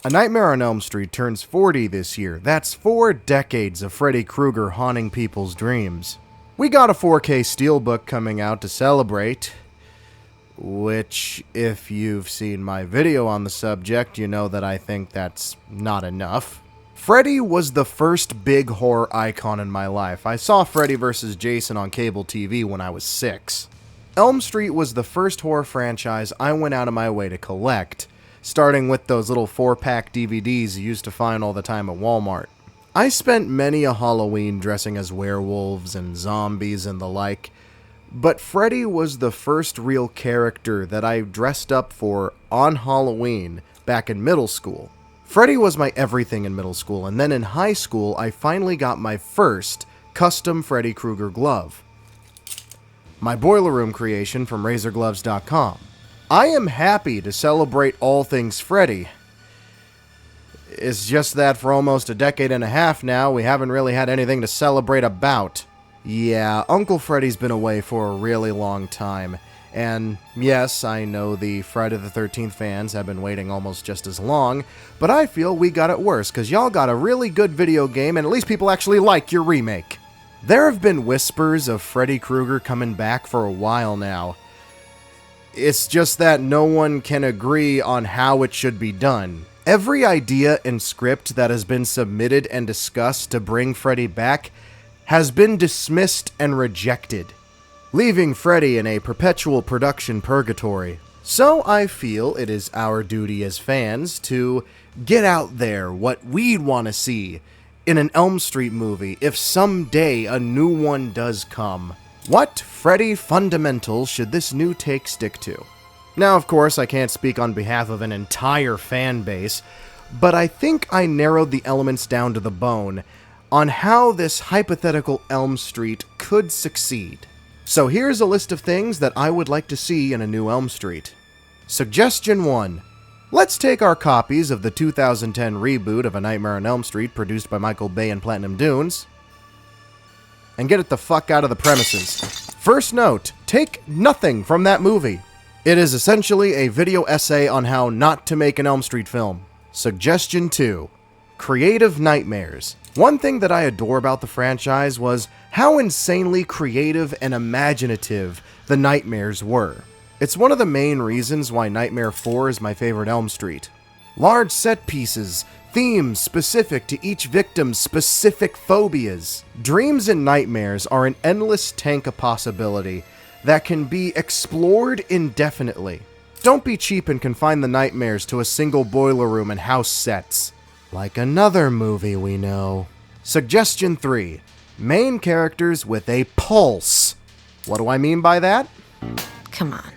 A Nightmare on Elm Street turns 40 this year. That's 4 decades of Freddy Krueger haunting people's dreams. We got a 4K steelbook coming out to celebrate, which, if you've seen my video on the subject, you know that I think that's not enough. Freddy was the first big horror icon in my life. I saw Freddy vs. Jason on cable TV when I was 6. Elm Street was the first horror franchise I went out of my way to collect, starting with those little 4-pack DVDs you used to find all the time at Walmart. I spent many a Halloween dressing as werewolves and zombies and the like, but Freddy was the first real character that I dressed up for on Halloween back in middle school. Freddy was my everything in middle school, and then in high school I finally got my first custom Freddy Krueger glove. My boiler room creation from razorgloves.com. I am happy to celebrate all things Freddy. It's just that for almost a decade and a half now, we haven't really had anything to celebrate about. Yeah, Uncle Freddy's been away for a really long time. And yes, I know the Friday the 13th fans have been waiting almost just as long, but I feel we got it worse, because y'all got a really good video game and at least people actually like your remake. There have been whispers of Freddy Krueger coming back for a while now. It's just that no one can agree on how it should be done. Every idea and script that has been submitted and discussed to bring Freddy back has been dismissed and rejected, leaving Freddy in a perpetual production purgatory. So I feel it is our duty as fans to get out there what we'd want to see in an Elm Street movie if someday a new one does come. What Freddy fundamentals should this new take stick to? Now, of course, I can't speak on behalf of an entire fan base, but I think I narrowed the elements down to the bone on how this hypothetical Elm Street could succeed. So here's a list of things that I would like to see in a new Elm Street. Suggestion 1. Let's take our copies of the 2010 reboot of A Nightmare on Elm Street produced by Michael Bay and Platinum Dunes and get it the fuck out of the premises. First note, take nothing from that movie. It is essentially a video essay on how not to make an Elm Street film. Suggestion 2. Creative nightmares. One thing that I adore about the franchise was how insanely creative and imaginative the nightmares were. It's one of the main reasons why Nightmare 4 is my favorite Elm Street. Large set pieces, themes specific to each victim's specific phobias. Dreams and nightmares are an endless tank of possibility that can be explored indefinitely. Don't be cheap and confine the nightmares to a single boiler room and house sets, like another movie we know. Suggestion 3. Main characters with a pulse. What do I mean by that? Come on,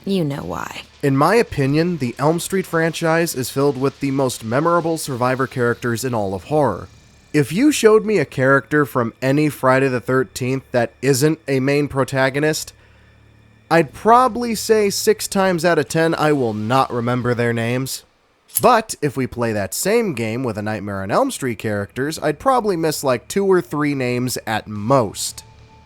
you know why. In my opinion, the Elm Street franchise is filled with the most memorable survivor characters in all of horror. If you showed me a character from any Friday the 13th that isn't a main protagonist, I'd probably say 6 times out of 10 I will not remember their names. But if we play that same game with a Nightmare on Elm Street characters, I'd probably miss like 2 or 3 names at most.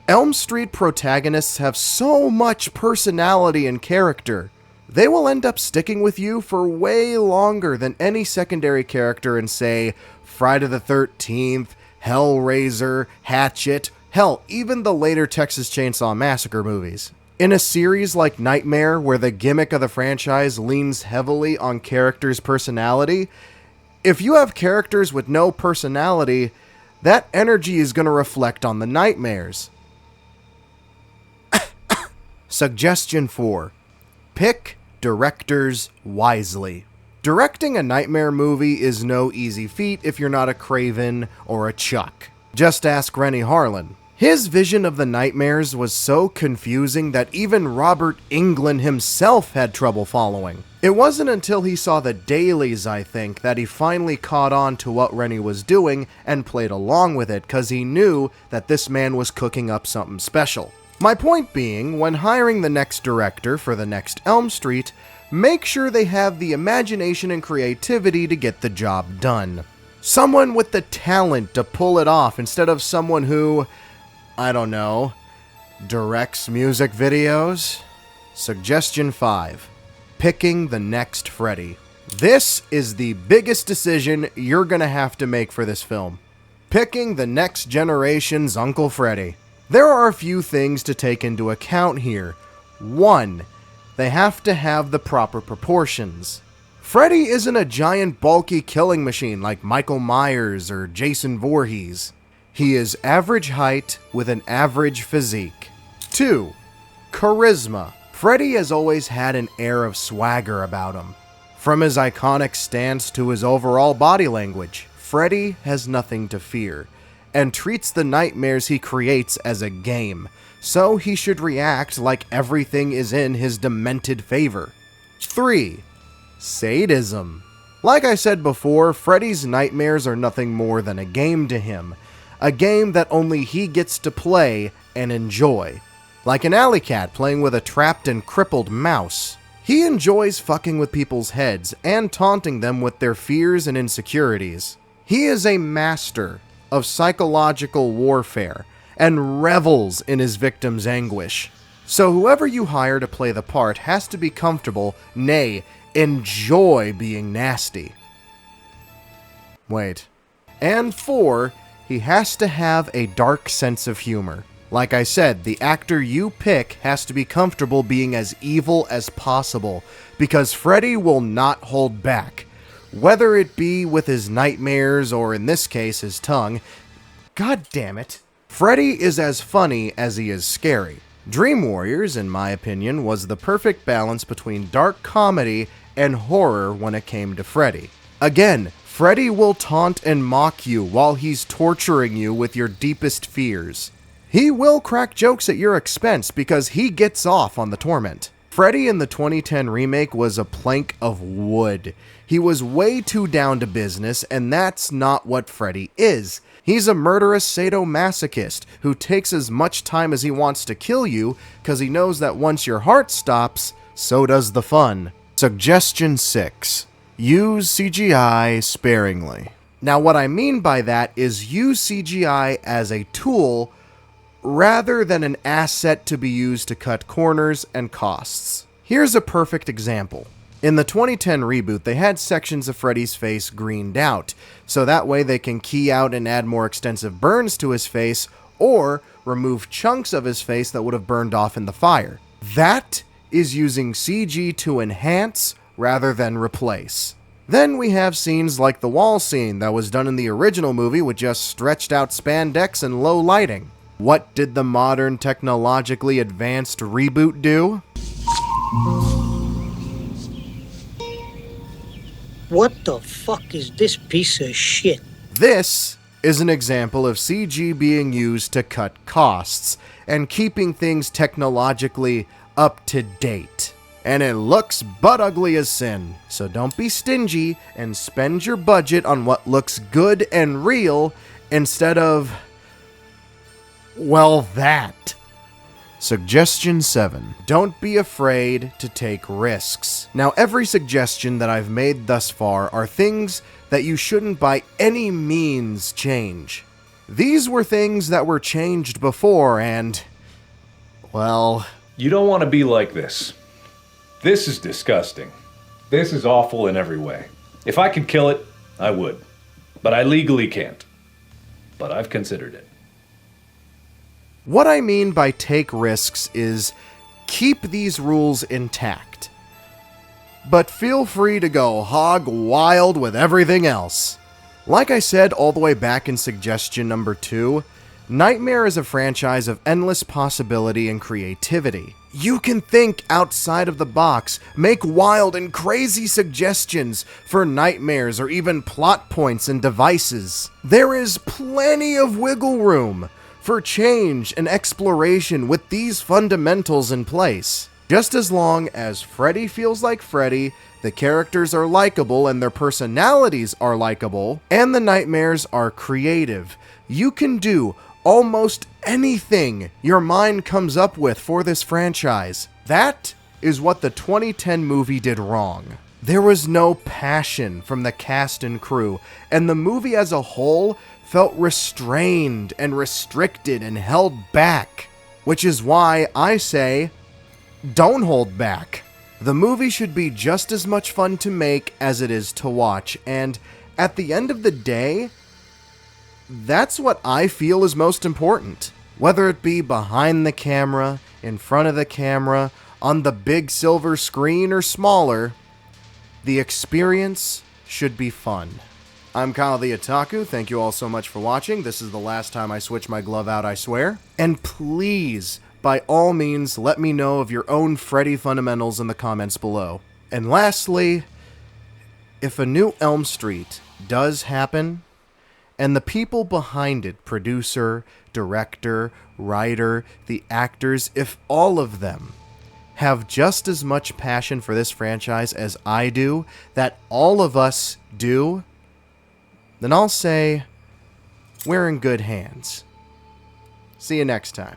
Elm Street protagonists have so much personality and character. They will end up sticking with you for way longer than any secondary character in, say, Friday the 13th, Hellraiser, Hatchet, hell, even the later Texas Chainsaw Massacre movies. In a series like Nightmare, where the gimmick of the franchise leans heavily on characters' personality, if you have characters with no personality, that energy is going to reflect on the nightmares. Suggestion 4. Pick directors wisely. Directing a Nightmare movie is no easy feat if you're not a Craven or a Chuck. Just ask Rennie Harlan. His vision of the nightmares was so confusing that even Robert Englund himself had trouble following. It wasn't until he saw the dailies, I think, that he finally caught on to what Rennie was doing and played along with it, cause he knew that this man was cooking up something special. My point being, when hiring the next director for the next Elm Street, make sure they have the imagination and creativity to get the job done. Someone with the talent to pull it off instead of someone who, I don't know, directs music videos? Suggestion 5. Picking the next Freddy. This is the biggest decision you're gonna have to make for this film. Picking the next generation's Uncle Freddy. There are a few things to take into account here. 1. They have to have the proper proportions. Freddy isn't a giant bulky killing machine like Michael Myers or Jason Voorhees. He is average height with an average physique. 2. Charisma. Freddy has always had an air of swagger about him. From his iconic stance to his overall body language, Freddy has nothing to fear, and treats the nightmares he creates as a game, so he should react like everything is in his demented favor. 3. Sadism. Like I said before, Freddy's nightmares are nothing more than a game to him, a game that only he gets to play and enjoy. Like an alley cat playing with a trapped and crippled mouse. He enjoys fucking with people's heads and taunting them with their fears and insecurities. He is a master of psychological warfare and revels in his victim's anguish. So whoever you hire to play the part has to be comfortable, nay, enjoy being nasty. Wait. And 4, he has to have a dark sense of humor. Like I said, the actor you pick has to be comfortable being as evil as possible, because Freddy will not hold back. Whether it be with his nightmares or in this case his tongue. God damn it. Freddy is as funny as he is scary. Dream Warriors, in my opinion, was the perfect balance between dark comedy and horror when it came to Freddy. Again, Freddy will taunt and mock you while he's torturing you with your deepest fears. He will crack jokes at your expense because he gets off on the torment. Freddy in the 2010 remake was a plank of wood. He was way too down to business, and that's not what Freddy is. He's a murderous sadomasochist who takes as much time as he wants to kill you because he knows that once your heart stops, so does the fun. Suggestion 6. Use CGI sparingly. Now what I mean by that is use CGI as a tool rather than an asset to be used to cut corners and costs. Here's a perfect example. In the 2010 reboot, they had sections of Freddy's face greened out, so that way they can key out and add more extensive burns to his face, or remove chunks of his face that would have burned off in the fire. That is using CG to enhance rather than replace. Then we have scenes like the wall scene that was done in the original movie with just stretched out spandex and low lighting. What did the modern technologically advanced reboot do? What the fuck is this piece of shit? This is an example of CG being used to cut costs and keeping things technologically up to date. And it looks butt ugly as sin, so don't be stingy and spend your budget on what looks good and real instead of, well, that. Suggestion 7. Don't be afraid to take risks. Now, every suggestion that I've made thus far are things that you shouldn't by any means change. These were things that were changed before and, well... You don't want to be like this. This is disgusting. This is awful in every way. If I could kill it, I would. But I legally can't. But I've considered it. What I mean by take risks is keep these rules intact. But feel free to go hog wild with everything else. Like I said all the way back in suggestion number 2, Nightmare is a franchise of endless possibility and creativity. You can think outside of the box, make wild and crazy suggestions for nightmares or even plot points and devices. There is plenty of wiggle room for change and exploration with these fundamentals in place. Just as long as Freddy feels like Freddy, the characters are likable and their personalities are likable, and the nightmares are creative, you can do almost anything your mind comes up with for this franchise. That is what the 2010 movie did wrong. There was no passion from the cast and crew, and the movie as a whole felt restrained and restricted and held back. Which is why I say, don't hold back. The movie should be just as much fun to make as it is to watch, and at the end of the day, that's what I feel is most important. Whether it be behind the camera, in front of the camera, on the big silver screen, or smaller, the experience should be fun. I'm Kyle the Otaku. Thank you all so much for watching. This is the last time I switch my glove out, I swear. And please, by all means, let me know of your own Freddy fundamentals in the comments below. And lastly, if a new Elm Street does happen, and the people behind it, producer, director, writer, the actors, if all of them have just as much passion for this franchise as I do, that all of us do, then I'll say we're in good hands. See you next time.